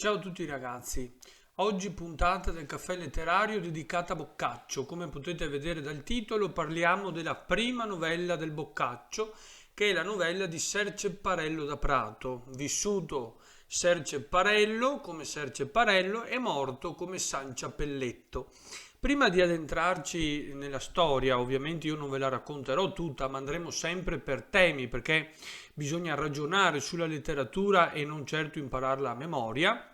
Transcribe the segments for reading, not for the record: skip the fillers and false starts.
Ciao a tutti ragazzi, oggi puntata del caffè letterario dedicata a Boccaccio. Come potete vedere dal titolo parliamo della prima novella del Boccaccio, che è la novella di Ser Cepparello da Prato, vissuto Ser Cepparello come Ser Cepparello e morto come San Ciappelletto. Prima di addentrarci nella storia, ovviamente io non ve la racconterò tutta, ma andremo sempre per temi perché bisogna ragionare sulla letteratura e non certo impararla a memoria.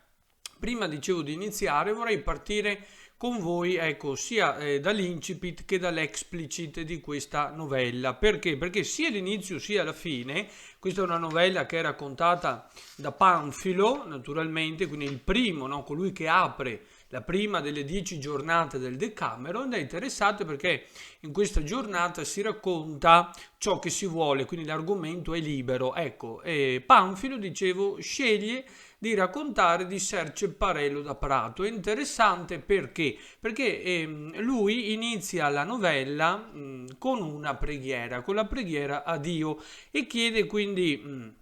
Prima dicevo di iniziare, vorrei partire con voi, ecco, sia dall'incipit che dall'explicit di questa novella. Perché? Perché sia all'inizio sia alla fine, questa è una novella che è raccontata da Panfilo, naturalmente, quindi il primo, no, colui che apre la prima delle 10 giornate del Decameron, ed è interessante perché in questa giornata si racconta ciò che si vuole, quindi l'argomento è libero. Ecco, Panfilo, dicevo, sceglie di raccontare di Ser Cepparello da Prato. È interessante perché? Perché lui inizia la novella con una preghiera, con la preghiera a Dio e chiede quindi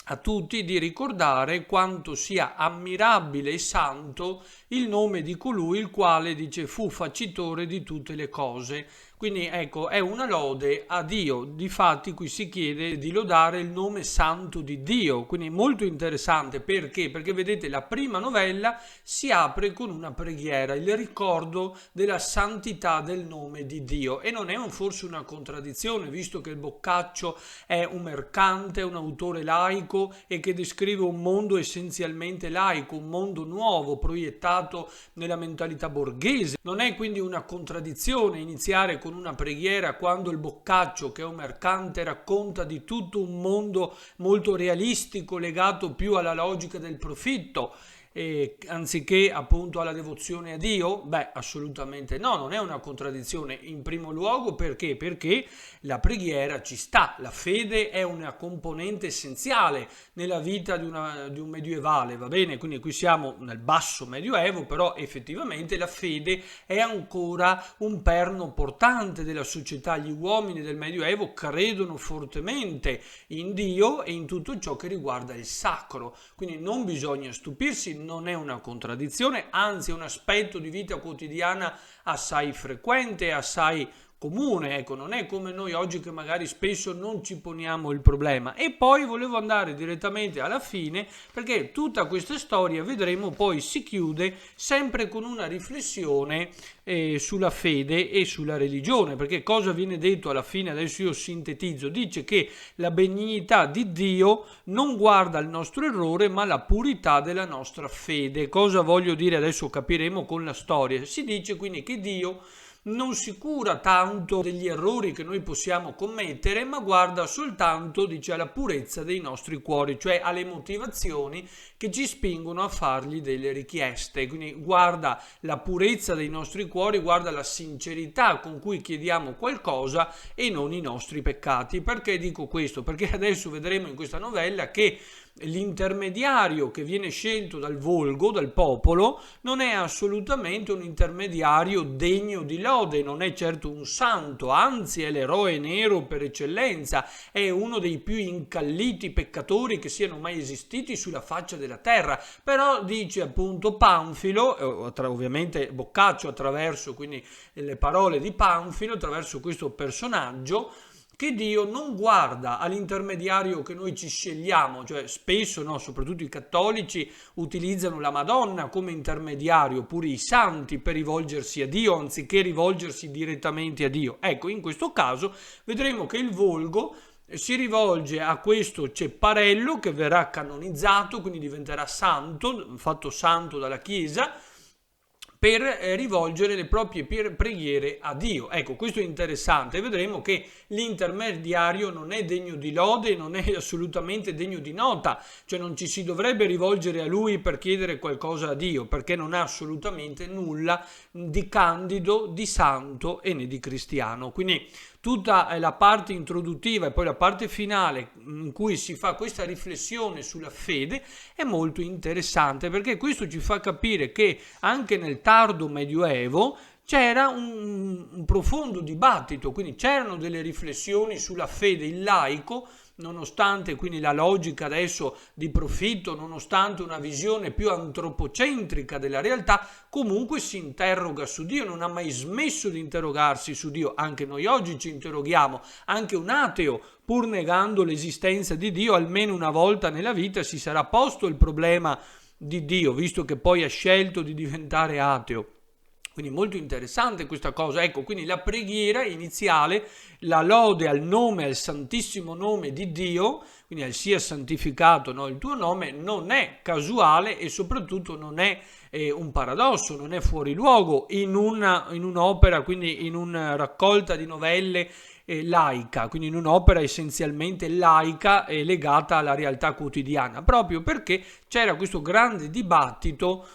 a tutti di ricordare quanto sia ammirabile e santo il nome di colui il quale dice fu facitore di tutte le cose. Quindi ecco, è una lode a Dio. Difatti qui si chiede di lodare il nome santo di Dio. Quindi molto interessante perché? Perché vedete, la prima novella si apre con una preghiera, il ricordo della santità del nome di Dio. E non è forse una contraddizione, visto che il Boccaccio è un mercante, un autore laico e che descrive un mondo essenzialmente laico, un mondo nuovo proiettato nella mentalità borghese. Non è quindi una contraddizione iniziare con una preghiera quando il Boccaccio, che è un mercante, racconta di tutto un mondo molto realistico legato più alla logica del profitto, anziché appunto alla devozione a Dio? Beh, assolutamente no, non è una contraddizione. In primo luogo perché? Perché la preghiera ci sta, la fede è una componente essenziale nella vita di un medievale, va bene? Quindi qui siamo nel basso medioevo, però effettivamente la fede è ancora un perno portante della società. Gli uomini del medioevo credono fortemente in Dio e in tutto ciò che riguarda il sacro, quindi non bisogna stupirsi, non è una contraddizione, anzi è un aspetto di vita quotidiana assai frequente, assai comune, ecco, non è come noi oggi che magari spesso non ci poniamo il problema. E poi volevo andare direttamente alla fine perché tutta questa storia, vedremo, poi si chiude sempre con una riflessione sulla fede e sulla religione, perché cosa viene detto alla fine? Adesso io sintetizzo, dice che la benignità di Dio non guarda il nostro errore ma la purità della nostra fede. Cosa voglio dire? Adesso capiremo con la storia. Si dice quindi che Dio non si cura tanto degli errori che noi possiamo commettere, ma guarda soltanto, dice, alla purezza dei nostri cuori, cioè alle motivazioni che ci spingono a fargli delle richieste. Quindi guarda la purezza dei nostri cuori, guarda la sincerità con cui chiediamo qualcosa e non i nostri peccati. Perché dico questo? Perché adesso vedremo in questa novella che l'intermediario che viene scelto dal volgo, dal popolo, non è assolutamente un intermediario degno di lode, non è certo un santo, anzi è l'eroe nero per eccellenza, è uno dei più incalliti peccatori che siano mai esistiti sulla faccia della terra. Però dice appunto Panfilo, ovviamente Boccaccio attraverso quindi le parole di Panfilo, attraverso questo personaggio, che Dio non guarda all'intermediario che noi ci scegliamo, cioè spesso, no, soprattutto i cattolici utilizzano la Madonna come intermediario, oppure i santi per rivolgersi a Dio anziché rivolgersi direttamente a Dio. Ecco, in questo caso vedremo che il volgo si rivolge a questo Cepparello che verrà canonizzato, quindi diventerà santo, fatto santo dalla Chiesa, per rivolgere le proprie preghiere a Dio. Ecco, questo è interessante. Vedremo che l'intermediario non è degno di lode, non è assolutamente degno di nota, cioè non ci si dovrebbe rivolgere a lui per chiedere qualcosa a Dio, perché non ha assolutamente nulla di candido, di santo e né di cristiano. Quindi tutta la parte introduttiva e poi la parte finale in cui si fa questa riflessione sulla fede è molto interessante, perché questo ci fa capire che anche nel tardo medioevo c'era un profondo dibattito, quindi c'erano delle riflessioni sulla fede. Il laico nonostante quindi la logica adesso di profitto, nonostante una visione più antropocentrica della realtà, comunque si interroga su Dio, non ha mai smesso di interrogarsi su Dio. Anche noi oggi ci interroghiamo, anche un ateo, pur negando l'esistenza di Dio, almeno una volta nella vita si sarà posto il problema di Dio, visto che poi ha scelto di diventare ateo. Quindi molto interessante questa cosa. Ecco, quindi la preghiera iniziale, la lode al nome, al santissimo nome di Dio, quindi al sia santificato, no, il tuo nome, non è casuale e soprattutto non è un paradosso, non è fuori luogo in un'opera, quindi in una raccolta di novelle laica, quindi in un'opera essenzialmente laica e legata alla realtà quotidiana, proprio perché c'era questo grande dibattito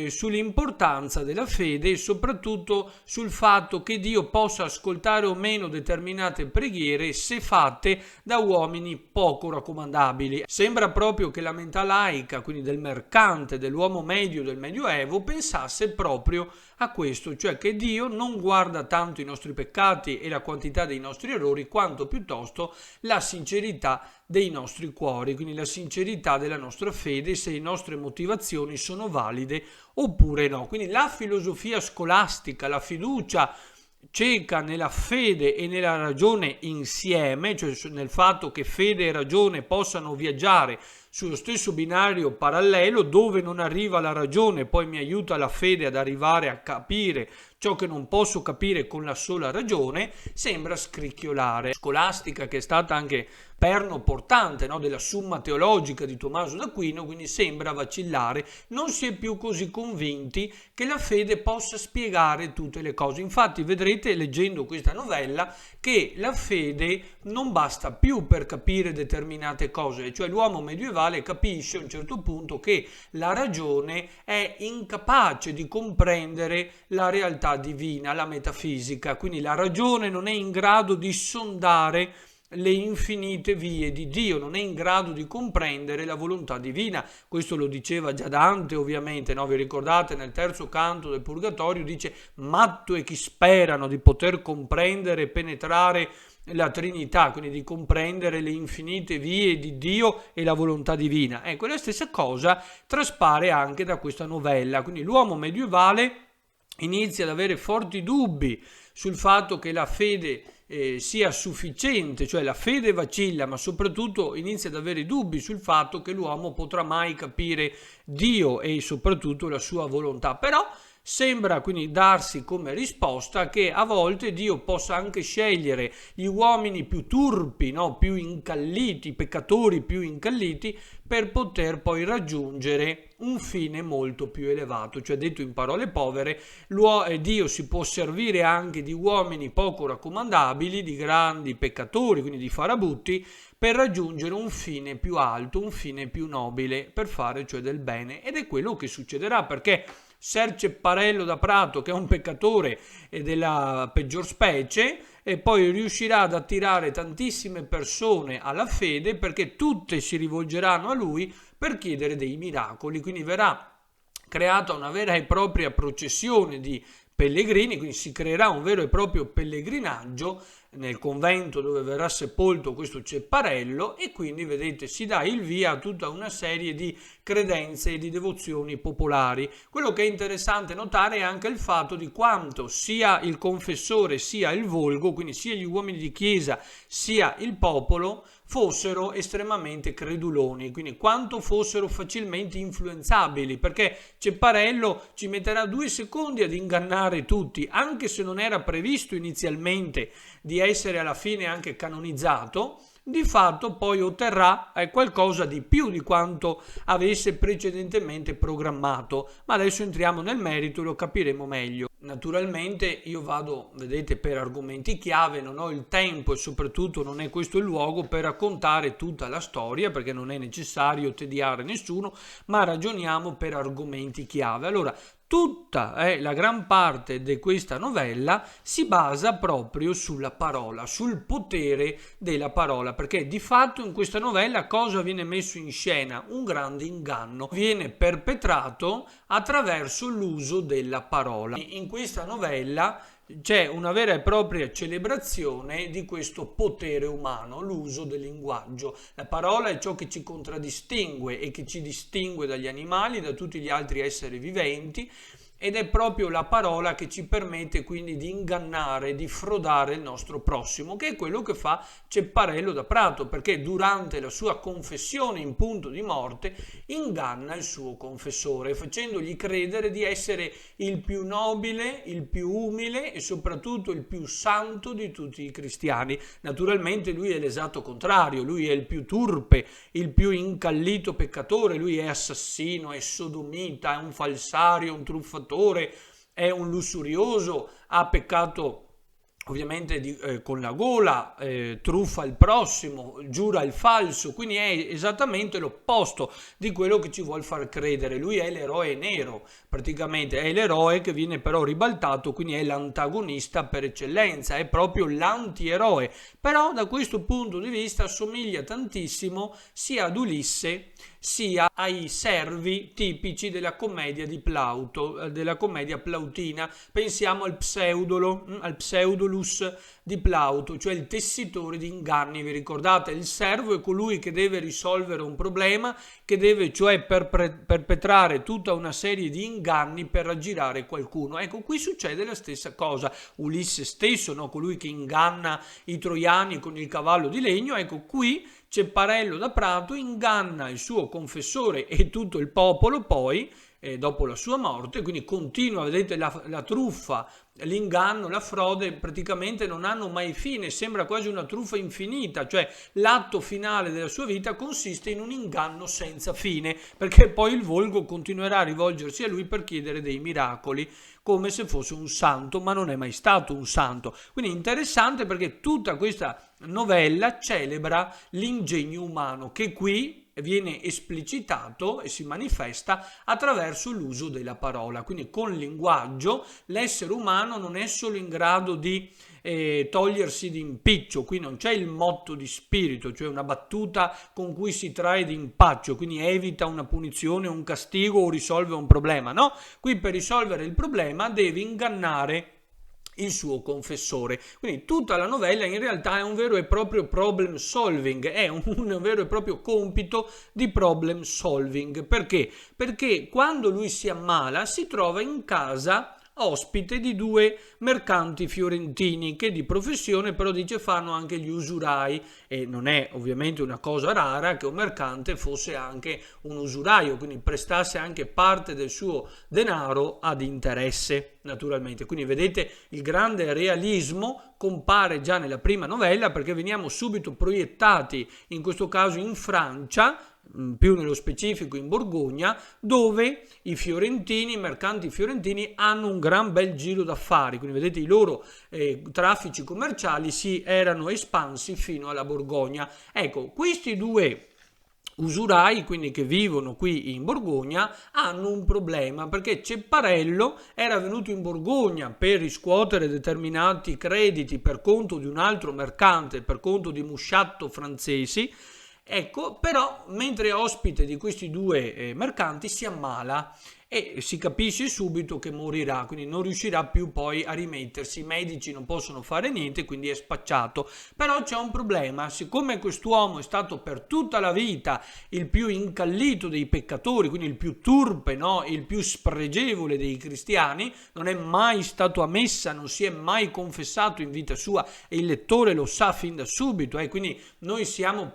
sull'importanza della fede e soprattutto sul fatto che Dio possa ascoltare o meno determinate preghiere se fatte da uomini poco raccomandabili. Sembra proprio che la mentà laica, quindi del mercante, dell'uomo medio del Medioevo, pensasse proprio a questo, cioè che Dio non guarda tanto i nostri peccati e la quantità dei nostri errori, quanto piuttosto la sincerità dei nostri cuori, quindi la sincerità della nostra fede, se le nostre motivazioni sono valide oppure no. Quindi la filosofia scolastica, la fiducia cieca nella fede e nella ragione insieme, cioè nel fatto che fede e ragione possano viaggiare sullo stesso binario parallelo, dove non arriva la ragione, poi mi aiuta la fede ad arrivare a capire ciò che non posso capire con la sola ragione, sembra scricchiolare. Scolastica che è stata anche perno portante, no, della Summa Teologica di Tommaso d'Aquino, quindi sembra vacillare, non si è più così convinti che la fede possa spiegare tutte le cose. Infatti vedrete leggendo questa novella che la fede non basta più per capire determinate cose, cioè l'uomo medievale capisce a un certo punto che la ragione è incapace di comprendere la realtà divina, la metafisica, quindi la ragione non è in grado di sondare le infinite vie di Dio, non è in grado di comprendere la volontà divina. Questo lo diceva già Dante, ovviamente, no? Vi ricordate nel terzo canto del Purgatorio dice: matto è chi sperano di poter comprendere e penetrare la Trinità, quindi di comprendere le infinite vie di Dio e la volontà divina. Ecco, la stessa cosa traspare anche da questa novella. Quindi l'uomo medievale inizia ad avere forti dubbi sul fatto che la fede sia sufficiente, cioè la fede vacilla, ma soprattutto inizia ad avere dubbi sul fatto che l'uomo potrà mai capire Dio e soprattutto la sua volontà. Però sembra quindi darsi come risposta che a volte Dio possa anche scegliere gli uomini più turpi, no? Più incalliti, peccatori più incalliti, per poter poi raggiungere un fine molto più elevato. Cioè, detto in parole povere, Dio si può servire anche di uomini poco raccomandabili, di grandi peccatori, quindi di farabutti, per raggiungere un fine più alto, un fine più nobile, per fare cioè del bene. Ed è quello che succederà, perché Ser Cepparello da Prato, che è un peccatore e della peggior specie, e poi riuscirà ad attirare tantissime persone alla fede, perché tutte si rivolgeranno a lui per chiedere dei miracoli. Quindi verrà creata una vera e propria processione di pellegrini, quindi si creerà un vero e proprio pellegrinaggio nel convento dove verrà sepolto questo Cepparello, e quindi vedete si dà il via a tutta una serie di credenze e di devozioni popolari. Quello che è interessante notare è anche il fatto di quanto sia il confessore sia il volgo, quindi sia gli uomini di chiesa sia il popolo, fossero estremamente creduloni, quindi quanto fossero facilmente influenzabili, perché Cepparello ci metterà 2 secondi ad ingannare tutti, anche se non era previsto inizialmente di essere alla fine anche canonizzato. Di fatto poi otterrà qualcosa di più di quanto avesse precedentemente programmato, ma adesso entriamo nel merito e lo capiremo meglio. Naturalmente io vado, vedete, per argomenti chiave, non ho il tempo e soprattutto non è questo il luogo per raccontare tutta la storia, perché non è necessario tediare nessuno, ma ragioniamo per argomenti chiave. Allora, tutta la gran parte di questa novella si basa proprio sulla parola, sul potere della parola, perché di fatto in questa novella cosa viene messo in scena? Un grande inganno viene perpetrato attraverso l'uso della parola. In questa novella c'è una vera e propria celebrazione di questo potere umano, l'uso del linguaggio. La parola è ciò che ci contraddistingue e che ci distingue dagli animali, da tutti gli altri esseri viventi, ed è proprio la parola che ci permette quindi di ingannare, di frodare il nostro prossimo, che è quello che fa Cepparello da Prato, perché durante la sua confessione in punto di morte inganna il suo confessore, facendogli credere di essere il più nobile, il più umile e soprattutto il più santo di tutti i cristiani. Naturalmente lui è l'esatto contrario, lui è il più turpe, il più incallito peccatore, lui è assassino, è sodomita, è un falsario, un truffatore, è un lussurioso, ha peccato ovviamente con la gola, truffa il prossimo, giura il falso, quindi è esattamente l'opposto di quello che ci vuol far credere. Lui è l'eroe nero, praticamente è l'eroe che viene però ribaltato, quindi è l'antagonista per eccellenza, è proprio l'antieroe. Però da questo punto di vista assomiglia tantissimo sia ad Ulisse sia ai servi tipici della commedia di Plauto, della commedia plautina. Pensiamo al pseudolo, al pseudolus di Plauto, cioè il tessitore di inganni. Vi ricordate? Il servo è colui che deve risolvere un problema, che deve cioè perpetrare tutta una serie di inganni per raggirare qualcuno. Ecco, qui succede la stessa cosa. Ulisse stesso, no? Colui che inganna i troiani con il cavallo di legno. Ecco, qui Cepparello da Prato inganna il suo confessore e tutto il popolo poi, dopo la sua morte, quindi continua, vedete, la truffa, l'inganno, la frode praticamente non hanno mai fine, sembra quasi una truffa infinita, cioè l'atto finale della sua vita consiste in un inganno senza fine, perché poi il volgo continuerà a rivolgersi a lui per chiedere dei miracoli, come se fosse un santo, ma non è mai stato un santo. Quindi interessante perché tutta questa novella celebra l'ingegno umano che qui viene esplicitato e si manifesta attraverso l'uso della parola. Quindi con il linguaggio l'essere umano non è solo in grado di togliersi d'impiccio, qui non c'è il motto di spirito, cioè una battuta con cui si trae d'impaccio, quindi evita una punizione, un castigo o risolve un problema, no? Qui per risolvere il problema deve ingannare il suo confessore. Quindi tutta la novella in realtà è un vero e proprio problem solving, è un vero e proprio compito di problem solving. Perché? Perché quando lui si ammala si trova in casa ospite di due mercanti fiorentini che di professione però dice fanno anche gli usurai, e non è ovviamente una cosa rara che un mercante fosse anche un usuraio, quindi prestasse anche parte del suo denaro ad interesse, naturalmente. Quindi vedete, il grande realismo compare già nella prima novella, perché veniamo subito proiettati in questo caso in Francia, più nello specifico in Borgogna, dove i fiorentini, i mercanti fiorentini hanno un gran bel giro d'affari, quindi vedete i loro traffici commerciali si erano espansi fino alla Borgogna. Ecco, questi due usurai, quindi che vivono qui in Borgogna, hanno un problema, perché Cepparello era venuto in Borgogna per riscuotere determinati crediti per conto di un altro mercante, per conto di Musciatto Francesi. Ecco, però mentre ospite di questi due mercanti si ammala e si capisce subito che morirà, quindi non riuscirà più poi a rimettersi, i medici non possono fare niente, quindi è spacciato. Però c'è un problema: siccome quest'uomo è stato per tutta la vita il più incallito dei peccatori, quindi il più turpe, no? Il più spregevole dei cristiani, non è mai stato a messa, non si è mai confessato in vita sua, e il lettore lo sa fin da subito, quindi noi siamo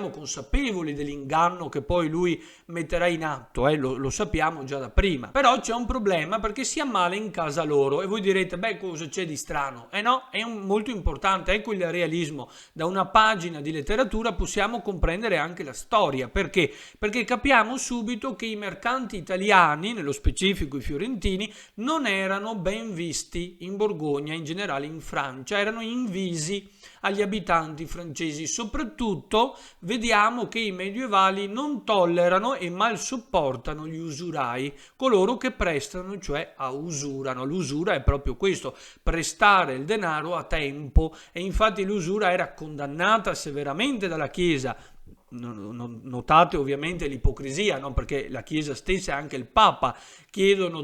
consapevoli dell'inganno che poi lui metterà in atto, lo sappiamo già da prima. Però c'è un problema, perché si ammala in casa loro, e voi direte, beh, cosa c'è di strano? No, è molto importante. Ecco il realismo: da una pagina di letteratura possiamo comprendere anche la storia. Perché? Perché capiamo subito che i mercanti italiani, nello specifico i fiorentini, non erano ben visti in Borgogna, in generale in Francia, erano invisi agli abitanti francesi. Soprattutto vediamo che i medievali non tollerano e mal sopportano gli usurai, coloro che prestano, cioè usurano. L'usura è proprio questo: prestare il denaro a tempo, e infatti l'usura era condannata severamente dalla Chiesa notate ovviamente l'ipocrisia, no? Perché la Chiesa stessa e anche il Papa chiedono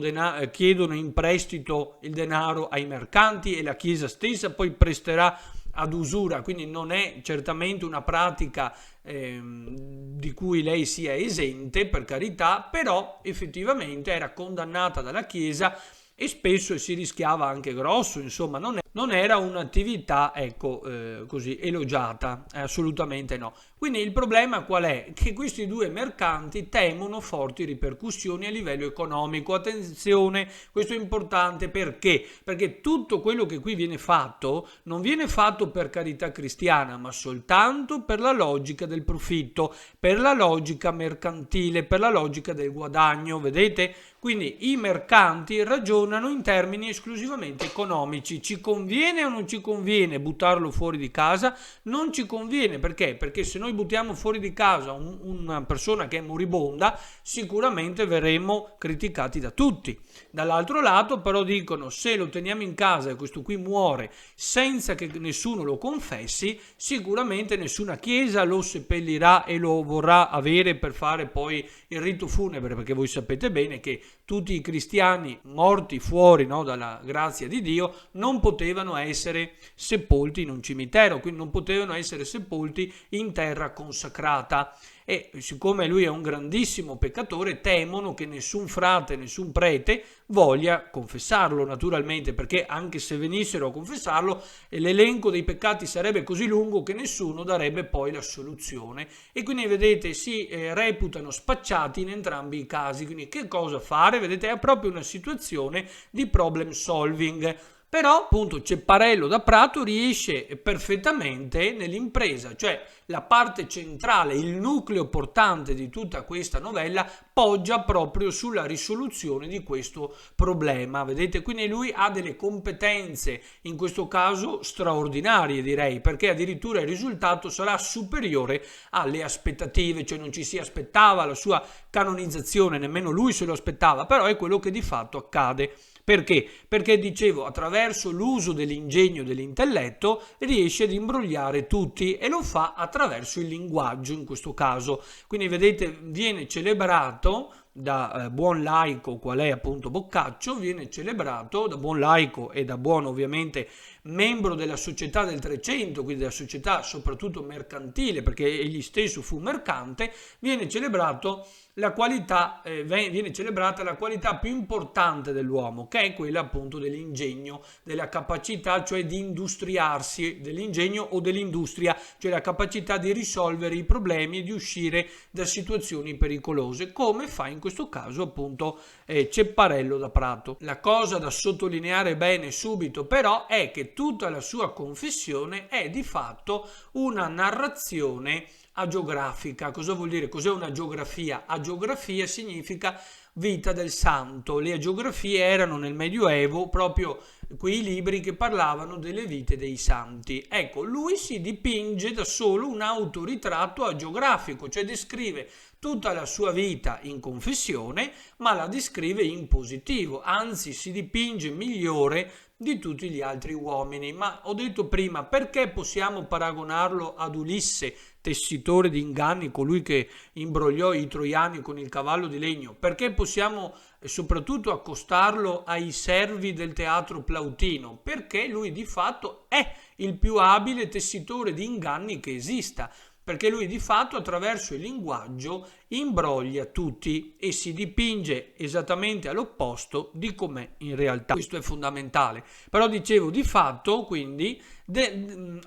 in prestito il denaro ai mercanti e la Chiesa stessa poi presterà ad usura, quindi non è certamente una pratica di cui lei sia esente, per carità, però effettivamente era condannata dalla Chiesa e spesso si rischiava anche grosso, insomma, non era un'attività, ecco, così elogiata, assolutamente no. Quindi il problema qual è? Che questi due mercanti temono forti ripercussioni a livello economico. Attenzione, questo è importante perché? Perché tutto quello che qui viene fatto non viene fatto per carità cristiana, ma soltanto per la logica del profitto, per la logica mercantile, per la logica del guadagno, vedete? Quindi i mercanti ragionano in termini esclusivamente economici. Ci conviene o non ci conviene buttarlo fuori di casa? Non ci conviene, perché? Perché se noi buttiamo fuori di casa una persona che è moribonda, sicuramente verremo criticati da tutti. Dall'altro lato però dicono, se lo teniamo in casa e questo qui muore senza che nessuno lo confessi, sicuramente nessuna chiesa lo seppellirà e lo vorrà avere per fare poi il rito funebre, perché voi sapete bene che tutti i cristiani morti fuori, no, dalla grazia di Dio non potevano essere sepolti in un cimitero, quindi non potevano essere sepolti in terra consacrata. E siccome lui è un grandissimo peccatore, temono che nessun frate, nessun prete voglia confessarlo, naturalmente, perché anche se venissero a confessarlo, l'elenco dei peccati sarebbe così lungo che nessuno darebbe poi la soluzione. E quindi vedete, si reputano spacciati in entrambi i casi. Quindi che cosa fare? Vedete, è proprio una situazione di problem solving. Però appunto Cepparello da Prato riesce perfettamente nell'impresa, cioè la parte centrale, il nucleo portante di tutta questa novella poggia proprio sulla risoluzione di questo problema, vedete? Quindi lui ha delle competenze, in questo caso straordinarie direi, perché addirittura il risultato sarà superiore alle aspettative, cioè non ci si aspettava la sua canonizzazione, nemmeno lui se lo aspettava, però è quello che di fatto accade. Perché? Perché dicevo, attraverso l'uso dell'ingegno dell'intelletto riesce ad imbrogliare tutti e lo fa attraverso il linguaggio in questo caso. Quindi vedete, viene celebrato da buon laico, qual è appunto Boccaccio, viene celebrato da buon laico e da buon ovviamente membro della società del Trecento, quindi della società soprattutto mercantile, perché egli stesso fu mercante, viene celebrato viene celebrata la qualità più importante dell'uomo, che è quella appunto dell'ingegno, della capacità cioè di industriarsi, dell'ingegno o dell'industria, cioè la capacità di risolvere i problemi e di uscire da situazioni pericolose, come fa in questo caso appunto Cepparello da Prato. La cosa da sottolineare bene subito però è che tutta la sua confessione è di fatto una narrazione agiografica. Cosa vuol dire? Cos'è una geografia? Agiografia significa vita del santo. Le agiografie erano nel Medioevo proprio quei libri che parlavano delle vite dei santi. Ecco, lui si dipinge da solo un autoritratto agiografico, cioè descrive tutta la sua vita in confessione, ma la descrive in positivo, anzi si dipinge migliore di tutti gli altri uomini. Ma ho detto prima, perché possiamo paragonarlo ad Ulisse, tessitore di inganni, colui che imbrogliò i troiani con il cavallo di legno? Perché possiamo soprattutto accostarlo ai servi del teatro plautino? Perché lui di fatto è il più abile tessitore di inganni che esista, perché lui di fatto attraverso il linguaggio imbroglia tutti e si dipinge esattamente all'opposto di com'è in realtà. Questo è fondamentale. Però dicevo, di fatto quindi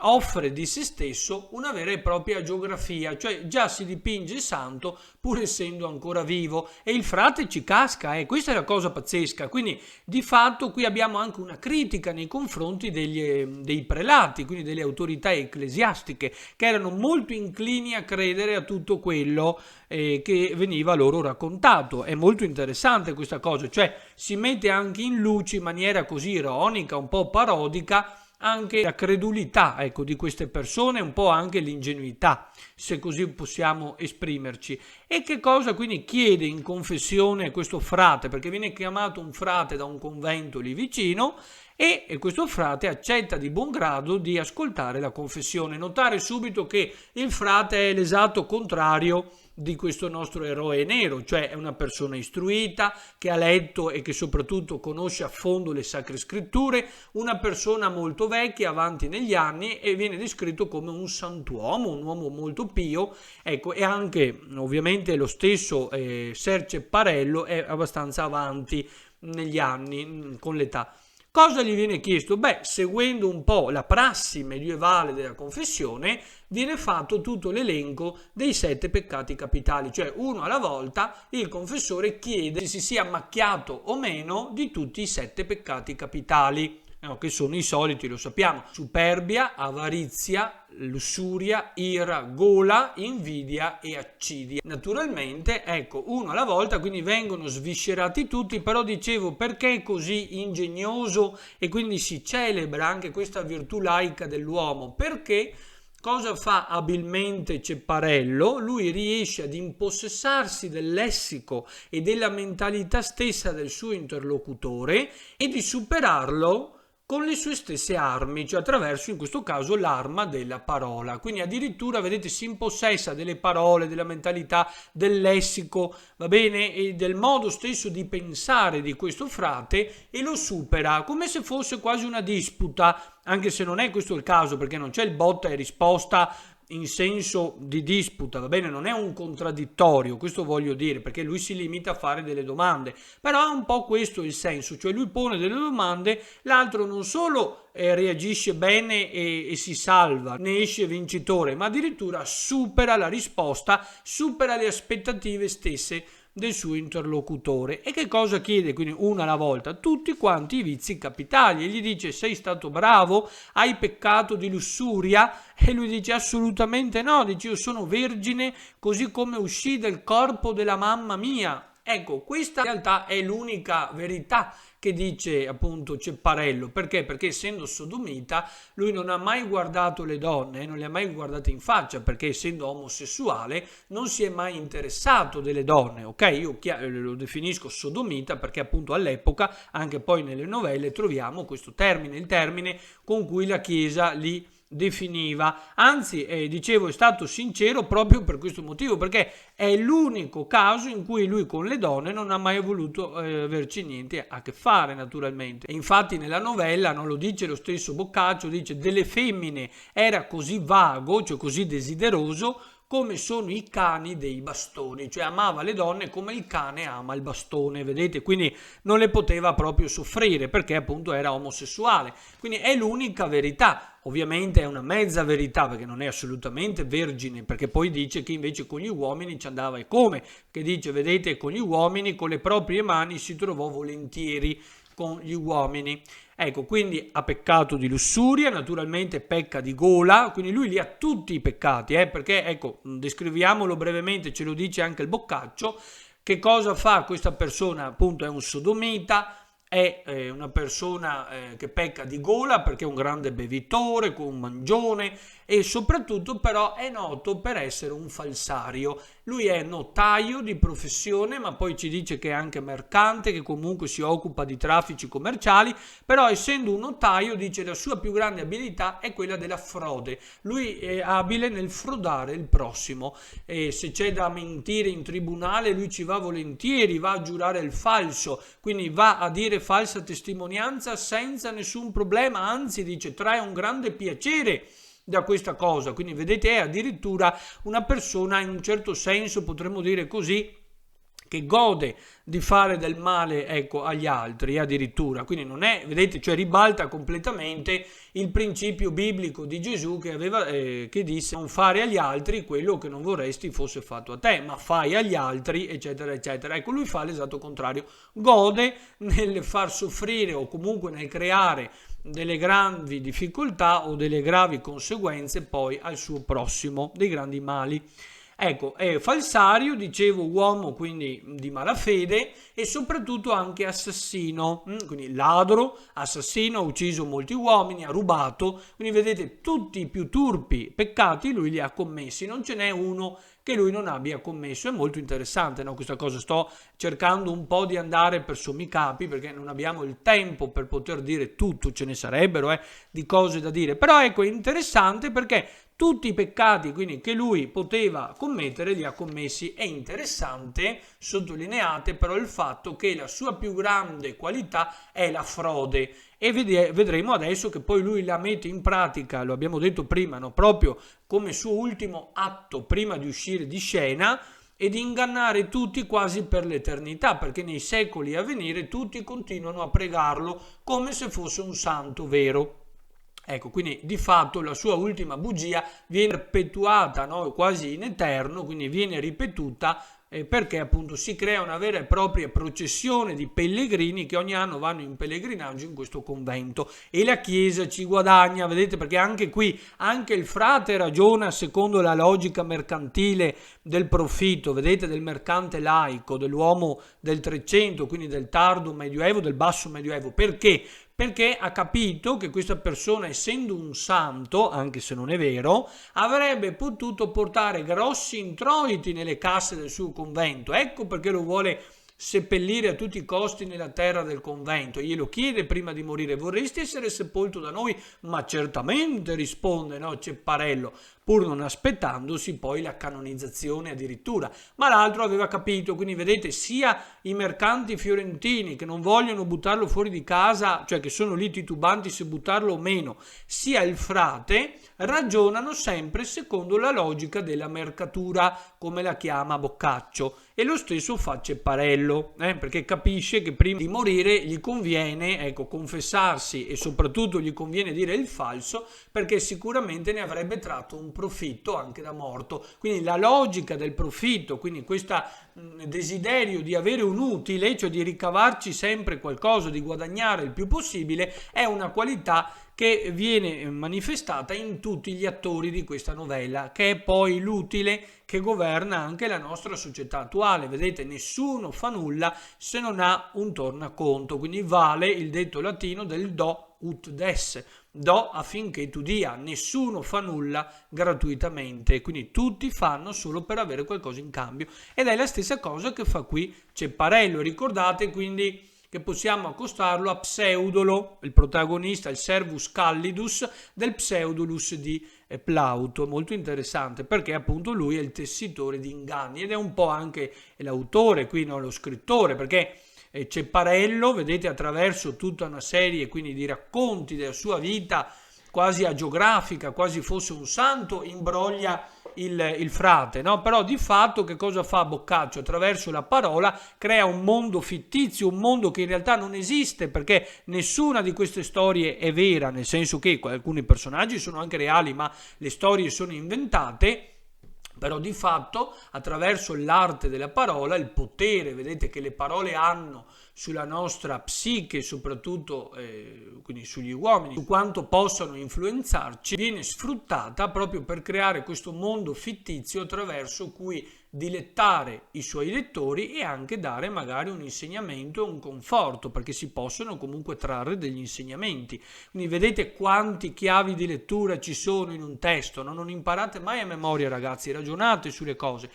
offre di se stesso una vera e propria geografia, cioè già si dipinge santo pur essendo ancora vivo, e il frate ci casca, questa è la cosa pazzesca. Quindi di fatto qui abbiamo anche una critica nei confronti dei prelati, quindi delle autorità ecclesiastiche, che erano molto inclini a credere a tutto quello che veniva loro raccontato. È molto interessante questa cosa, cioè si mette anche in luce in maniera così ironica, un po' parodica, anche la credulità, ecco, di queste persone, un po' anche l'ingenuità, se così possiamo esprimerci. E che cosa quindi chiede in confessione questo frate? Perché viene chiamato un frate da un convento lì vicino e questo frate accetta di buon grado di ascoltare la confessione. Notare subito che il frate è l'esatto contrario di questo nostro eroe nero, cioè è una persona istruita, che ha letto e che soprattutto conosce a fondo le sacre scritture, una persona molto vecchia, avanti negli anni, e viene descritto come un santuomo, un uomo molto pio, ecco, e anche ovviamente lo stesso Ser Cepparello è abbastanza avanti negli anni, con l'età. Cosa gli viene chiesto? Beh, seguendo un po' la prassi medievale della confessione, viene fatto tutto l'elenco dei 7 peccati capitali, cioè uno alla volta il confessore chiede se si sia macchiato o meno di tutti i 7 peccati capitali. Che sono i soliti, lo sappiamo: superbia, avarizia, lussuria, ira, gola, invidia e accidia. Naturalmente, ecco, uno alla volta, quindi vengono sviscerati tutti, però dicevo, perché è così ingegnoso e quindi si celebra anche questa virtù laica dell'uomo? Perché cosa fa abilmente Cepparello? Lui riesce ad impossessarsi del lessico e della mentalità stessa del suo interlocutore e di superarlo con le sue stesse armi, cioè attraverso in questo caso l'arma della parola. Quindi addirittura, vedete, si impossessa delle parole, della mentalità, del lessico, va bene, e del modo stesso di pensare di questo frate, e lo supera come se fosse quasi una disputa, anche se non è questo il caso, perché non c'è il botta e risposta in senso di disputa, va bene, non è un contraddittorio, questo voglio dire, perché lui si limita a fare delle domande, però è un po' questo il senso, cioè lui pone delle domande, l'altro non solo reagisce bene e si salva, ne esce vincitore, ma addirittura supera la risposta, supera le aspettative stesse del suo interlocutore. E che cosa chiede? Quindi una alla volta tutti quanti i vizi capitali, e gli dice: sei stato bravo? Hai peccato di lussuria? E lui dice: assolutamente no, dice: io sono vergine così come uscì dal corpo della mamma mia. Ecco, questa in realtà è l'unica verità che dice appunto Cepparello. Perché? Perché essendo sodomita lui non ha mai guardato le donne, non le ha mai guardate in faccia, perché essendo omosessuale non si è mai interessato delle donne, ok? Io lo definisco sodomita perché appunto all'epoca, anche poi nelle novelle, troviamo questo termine, il termine con cui la Chiesa li definiva. Anzi, dicevo, è stato sincero proprio per questo motivo, perché è l'unico caso in cui lui con le donne non ha mai voluto averci niente a che fare, naturalmente. E infatti nella novella, non lo dice lo stesso Boccaccio, dice: delle femmine era così vago, cioè così desideroso, come sono i cani dei bastoni, cioè amava le donne come il cane ama il bastone, vedete? Quindi non le poteva proprio soffrire, perché appunto era omosessuale. Quindi è l'unica verità. Ovviamente è una mezza verità, perché non è assolutamente vergine, perché poi dice che invece con gli uomini ci andava. E come? Che dice, vedete, con gli uomini con le proprie mani si trovò volentieri con gli uomini. Ecco, quindi ha peccato di lussuria, naturalmente pecca di gola, quindi lui li ha tutti i peccati, perché, ecco, descriviamolo brevemente, ce lo dice anche il Boccaccio. Che cosa fa questa persona? Appunto è un sodomita, è una persona che pecca di gola perché è un grande bevitore, un mangione, e soprattutto però è noto per essere un falsario. Lui è notaio di professione, ma poi ci dice che è anche mercante, che comunque si occupa di traffici commerciali, però essendo un notaio, dice, la sua più grande abilità è quella della frode. Lui è abile nel frodare il prossimo, e se c'è da mentire in tribunale lui ci va volentieri, va a giurare il falso, quindi va a dire falsa testimonianza senza nessun problema, anzi dice trae un grande piacere da questa cosa. Quindi vedete, è addirittura una persona, in un certo senso potremmo dire così, che gode di fare del male, ecco, agli altri addirittura. Quindi non è, vedete, cioè ribalta completamente il principio biblico di Gesù che disse: non fare agli altri quello che non vorresti fosse fatto a te, ma fai agli altri, eccetera eccetera. Ecco, lui fa l'esatto contrario, gode nel far soffrire o comunque nel creare delle grandi difficoltà o delle gravi conseguenze poi al suo prossimo, dei grandi mali. Ecco, è falsario, dicevo uomo quindi di malafede e soprattutto anche assassino, quindi ladro, assassino, ha ucciso molti uomini, ha rubato, quindi vedete tutti i più turpi peccati lui li ha commessi, non ce n'è uno che lui non abbia commesso. È molto interessante, no, questa cosa. Sto cercando un po' di andare per sommi capi perché non abbiamo il tempo per poter dire tutto, ce ne sarebbero di cose da dire, però ecco, è interessante perché tutti i peccati quindi che lui poteva commettere li ha commessi. È interessante, sottolineate però il fatto che la sua più grande qualità è la frode, e vedremo adesso che poi lui la mette in pratica, lo abbiamo detto prima, no? Proprio come suo ultimo atto prima di uscire di scena e di ingannare tutti quasi per l'eternità, perché nei secoli a venire tutti continuano a pregarlo come se fosse un santo vero. Ecco, quindi di fatto la sua ultima bugia viene perpetuata, no? Quasi in eterno, quindi viene ripetuta perché appunto si crea una vera e propria processione di pellegrini che ogni anno vanno in pellegrinaggio in questo convento, e la Chiesa ci guadagna, vedete, perché anche qui anche il frate ragiona secondo la logica mercantile del profitto, vedete, del mercante laico, dell'uomo del 300, quindi del tardo medioevo, del basso medioevo. Perché? Perché ha capito che questa persona, essendo un santo, anche se non è vero, avrebbe potuto portare grossi introiti nelle casse del suo convento. Ecco perché lo vuole seppellire a tutti i costi nella terra del convento. Glielo chiede prima di morire: vorresti essere sepolto da noi? Ma certamente, risponde, no, Cepparello, pur non aspettandosi poi la canonizzazione addirittura. Ma l'altro aveva capito, quindi vedete, sia i mercanti fiorentini che non vogliono buttarlo fuori di casa, cioè che sono lì titubanti se buttarlo o meno, sia il frate, ragionano sempre secondo la logica della mercatura, come la chiama Boccaccio, e lo stesso fa Cepparello, perché capisce che prima di morire gli conviene, ecco, confessarsi, e soprattutto gli conviene dire il falso, perché sicuramente ne avrebbe tratto un profitto anche da morto. Quindi la logica del profitto, quindi questo desiderio di avere un utile, cioè di ricavarci sempre qualcosa, di guadagnare il più possibile, è una qualità che viene manifestata in tutti gli attori di questa novella, che è poi l'utile che governa anche la nostra società attuale. Vedete, nessuno fa nulla se non ha un tornaconto, quindi vale il detto latino del do ut des, do affinché tu dia. Nessuno fa nulla gratuitamente, quindi tutti fanno solo per avere qualcosa in cambio, ed è la stessa cosa che fa qui Cepparello. Ricordate quindi che possiamo accostarlo a Pseudolo, il protagonista, il servus callidus del Pseudolus di Plauto. Molto interessante, perché appunto lui è il tessitore di inganni ed è un po' anche l'autore qui, no? Lo scrittore, perché Cepparello, vedete, attraverso tutta una serie quindi di racconti della sua vita quasi agiografica, quasi fosse un santo, imbroglia il frate, no? Però di fatto che cosa fa Boccaccio? Attraverso la parola crea un mondo fittizio, un mondo che in realtà non esiste, perché nessuna di queste storie è vera, nel senso che alcuni personaggi sono anche reali, ma le storie sono inventate. Però di fatto attraverso l'arte della parola, il potere, vedete, che le parole hanno sulla nostra psiche, soprattutto quindi sugli uomini, su quanto possano influenzarci, viene sfruttata proprio per creare questo mondo fittizio attraverso cui dilettare i suoi lettori e anche dare magari un insegnamento e un conforto, perché si possono comunque trarre degli insegnamenti. Quindi vedete quanti chiavi di lettura ci sono in un testo, no? Non imparate mai a memoria, ragazzi, ragionate sulle cose.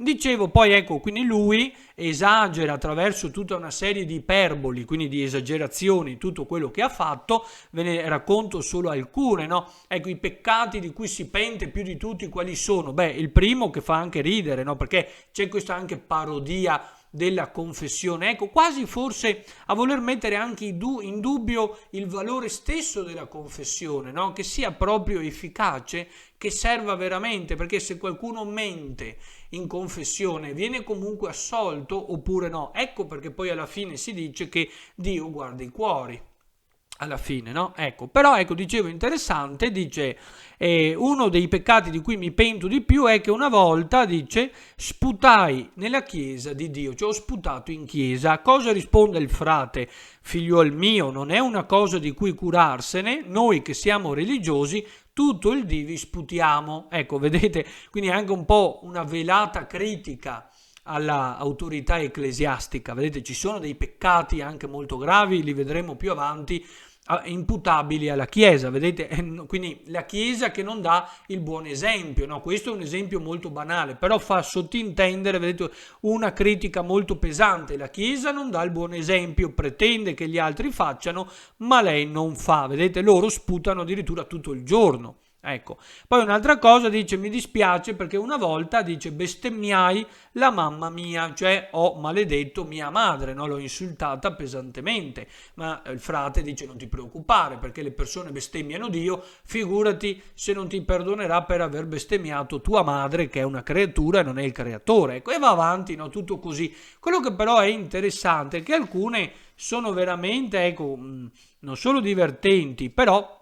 Dicevo, poi ecco, quindi lui esagera attraverso tutta una serie di iperboli, quindi di esagerazioni, tutto quello che ha fatto. Ve ne racconto solo alcune, no? Ecco, i peccati di cui si pente più di tutti quali sono? Beh, il primo, che fa anche ridere, no? Perché c'è questa anche parodia della confessione, ecco, quasi forse a voler mettere anche in dubbio il valore stesso della confessione, no? Che sia proprio efficace, che serva veramente, perché se qualcuno mente in confessione viene comunque assolto oppure no. Ecco perché poi alla fine si dice che Dio guarda i cuori. alla fine, no? Ecco, però ecco, dicevo, interessante, dice, uno dei peccati di cui mi pento di più è che una volta, dice, sputai nella chiesa di Dio, cioè ho sputato in chiesa. Cosa risponde il frate? Figliuol mio, non è una cosa di cui curarsene, noi che siamo religiosi tutto il dì vi sputiamo. Ecco, vedete, quindi anche un po' una velata critica alla autorità ecclesiastica. Vedete, ci sono dei peccati anche molto gravi, li vedremo più avanti, imputabili alla Chiesa, vedete, quindi la Chiesa che non dà il buon esempio, no? Questo è un esempio molto banale, però fa sottintendere, vedete, una critica molto pesante. La Chiesa non dà il buon esempio, pretende che gli altri facciano, ma lei non fa, vedete, loro sputano addirittura tutto il giorno. Ecco, poi un'altra cosa, dice, mi dispiace perché una volta, dice, bestemmiai la mamma mia, cioè ho maledetto mia madre, no? L'ho insultata pesantemente, ma il frate dice non ti preoccupare perché le persone bestemmiano Dio, figurati se non ti perdonerà per aver bestemmiato tua madre che è una creatura e non è il creatore. Ecco, e va avanti, no? Tutto così. Quello che però è interessante è che alcune sono veramente, ecco, non solo divertenti, però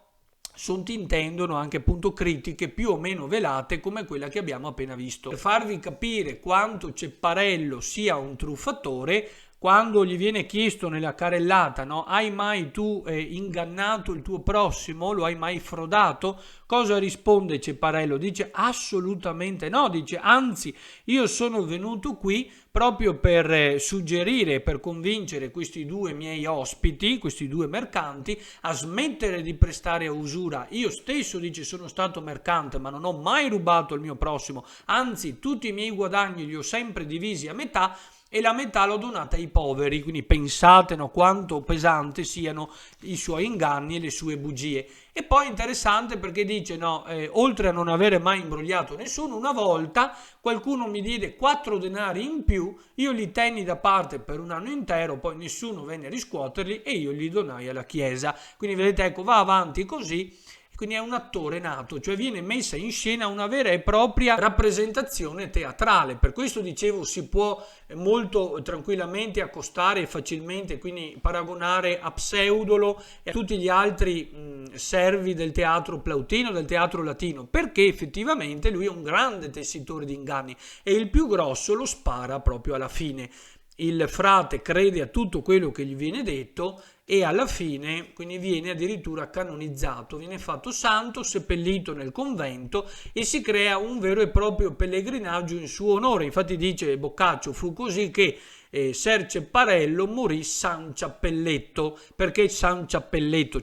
sottintendono anche appunto critiche più o meno velate come quella che abbiamo appena visto. Per farvi capire quanto Cepparello sia un truffatore, quando gli viene chiesto nella carrellata, no, hai mai tu ingannato il tuo prossimo? Lo hai mai frodato? Cosa risponde Cepparello? Dice assolutamente no, dice anzi io sono venuto qui proprio per suggerire, per convincere questi due miei ospiti, questi due mercanti, a smettere di prestare a usura. Io stesso, dice, sono stato mercante, ma non ho mai rubato il mio prossimo, anzi tutti i miei guadagni li ho sempre divisi a metà e la metà l'ho donata ai poveri. Quindi pensate, no, quanto pesante siano i suoi inganni e le sue bugie. E poi interessante perché dice, no, oltre a non avere mai imbrogliato nessuno, una volta qualcuno mi diede 4 denari in più, io li tenni da parte per un anno intero, poi nessuno venne a riscuoterli e io li donai alla chiesa. Quindi vedete, ecco, va avanti così. Quindi è un attore nato, cioè viene messa in scena una vera e propria rappresentazione teatrale. Per questo dicevo si può molto tranquillamente accostare facilmente, quindi paragonare a Pseudolo e a tutti gli altri servi del teatro plautino, del teatro latino, perché effettivamente lui è un grande tessitore di inganni e il più grosso lo spara proprio alla fine. Il frate crede a tutto quello che gli viene detto e alla fine quindi viene addirittura canonizzato, viene fatto santo, seppellito nel convento e si crea un vero e proprio pellegrinaggio in suo onore. Infatti dice Boccaccio, fu così che Ser Cepparello morì San Ciappelletto. Perché San Ciappelletto?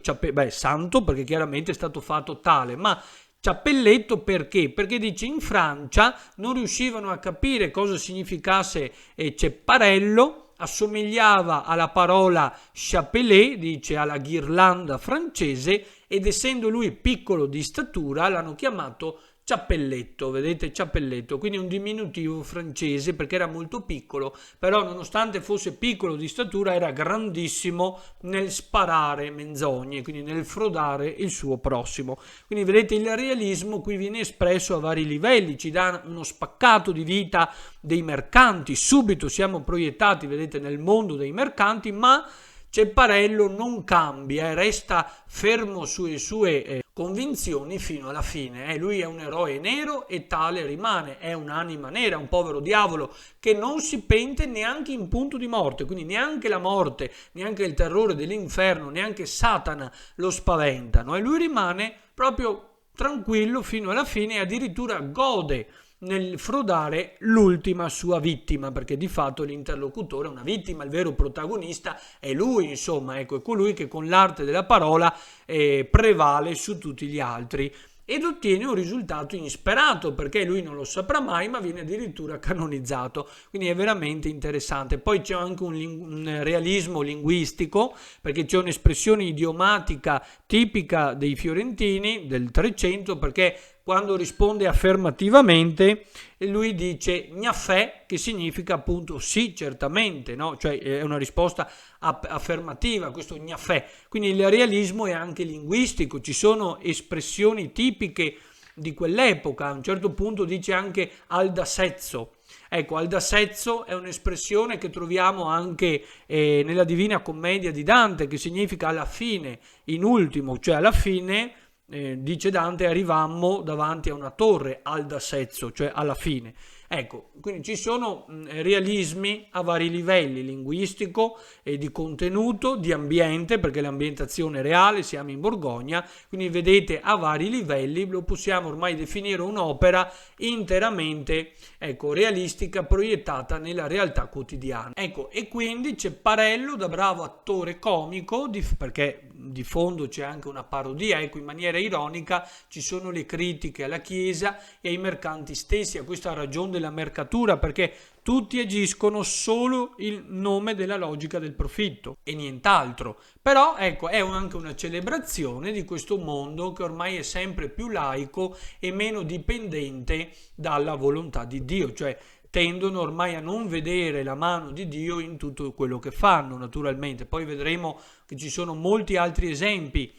Santo perché chiaramente è stato fatto tale, ma Ciappelletto perché? Perché dice in Francia non riuscivano a capire cosa significasse Cepparello, assomigliava alla parola chapelet, dice alla ghirlanda francese, ed essendo lui piccolo di statura l'hanno chiamato Ciappelletto, vedete, Ciappelletto, quindi un diminutivo francese perché era molto piccolo, però nonostante fosse piccolo di statura era grandissimo nel sparare menzogne, quindi nel frodare il suo prossimo. Quindi vedete il realismo qui viene espresso a vari livelli, ci dà uno spaccato di vita dei mercanti, subito siamo proiettati, vedete, nel mondo dei mercanti, ma Cepparello non cambia e resta fermo sulle sue convinzioni fino alla fine. Lui è un eroe nero e tale rimane, è un'anima nera, un povero diavolo che non si pente neanche in punto di morte, quindi neanche la morte, neanche il terrore dell'inferno, neanche Satana lo spaventano e lui rimane proprio tranquillo fino alla fine e addirittura gode nel frodare l'ultima sua vittima, perché di fatto l'interlocutore è una vittima, il vero protagonista è lui, insomma, ecco, è colui che con l'arte della parola prevale su tutti gli altri ed ottiene un risultato insperato perché lui non lo saprà mai ma viene addirittura canonizzato, quindi è veramente interessante. Poi c'è anche un realismo linguistico perché c'è un'espressione idiomatica tipica dei fiorentini del 300 perché quando risponde affermativamente lui dice gnaffè, che significa appunto sì, certamente, no? Cioè è una risposta affermativa questo gnaffè. Quindi il realismo è anche linguistico, ci sono espressioni tipiche di quell'epoca, a un certo punto dice anche al da sezzo, Ecco, aldasezzo è un'espressione che troviamo anche nella Divina Commedia di Dante, che significa alla fine, in ultimo, cioè alla fine, dice Dante, arrivammo davanti a una torre, aldasezzo, cioè alla fine. Ecco, quindi ci sono realismi a vari livelli, linguistico e di contenuto, di ambiente, perché l'ambientazione è reale, siamo in Borgogna, quindi vedete a vari livelli, lo possiamo ormai definire un'opera interamente, ecco, realistica, proiettata nella realtà quotidiana. Ecco, e quindi c'è Parello da bravo attore comico, perché di fondo c'è anche una parodia, ecco, in maniera ironica ci sono le critiche alla Chiesa e ai mercanti stessi, a questa ragione della mercatura, perché tutti agiscono solo in nome della logica del profitto e nient'altro. Però ecco, è anche una celebrazione di questo mondo che ormai è sempre più laico e meno dipendente dalla volontà di Dio, cioè tendono ormai a non vedere la mano di Dio in tutto quello che fanno, naturalmente. Poi vedremo che ci sono molti altri esempi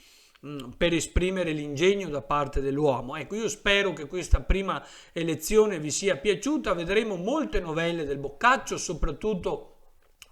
per esprimere l'ingegno da parte dell'uomo. Ecco, io spero che questa prima elezione vi sia piaciuta, vedremo molte novelle del Boccaccio, soprattutto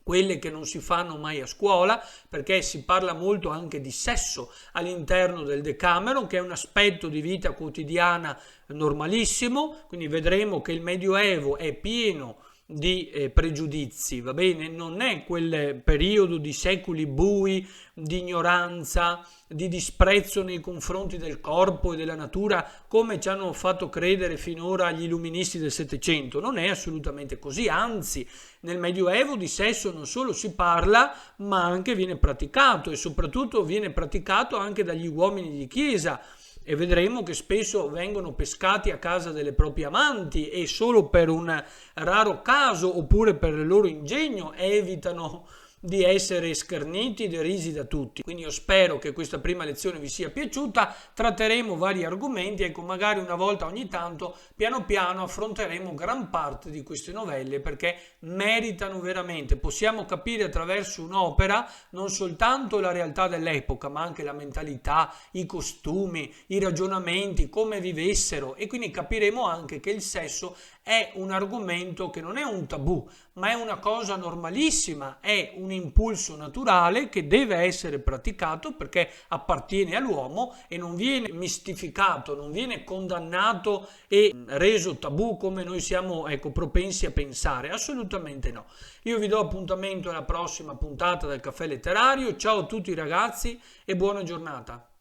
quelle che non si fanno mai a scuola, perché si parla molto anche di sesso all'interno del Decameron, che è un aspetto di vita quotidiana normalissimo, quindi vedremo che il Medioevo è pieno di pregiudizi, va bene? Non è quel periodo di secoli bui, di ignoranza, di disprezzo nei confronti del corpo e della natura, come ci hanno fatto credere finora gli illuministi del Settecento. Non è assolutamente così, anzi, nel Medioevo di sesso non solo si parla, ma anche viene praticato, e soprattutto viene praticato anche dagli uomini di chiesa. E vedremo che spesso vengono pescati a casa delle proprie amanti e solo per un raro caso oppure per il loro ingegno evitano di essere scherniti, derisi da tutti. Quindi io spero che questa prima lezione vi sia piaciuta, tratteremo vari argomenti, ecco, magari una volta ogni tanto, piano piano affronteremo gran parte di queste novelle perché meritano veramente. Possiamo capire attraverso un'opera non soltanto la realtà dell'epoca, ma anche la mentalità, i costumi, i ragionamenti, come vivessero, e quindi capiremo anche che il sesso è un argomento che non è un tabù, ma è una cosa normalissima, è un impulso naturale che deve essere praticato perché appartiene all'uomo e non viene mistificato, non viene condannato e reso tabù come noi siamo, ecco, propensi a pensare. Assolutamente no. Io vi do appuntamento alla prossima puntata del Caffè Letterario. Ciao a tutti ragazzi e buona giornata.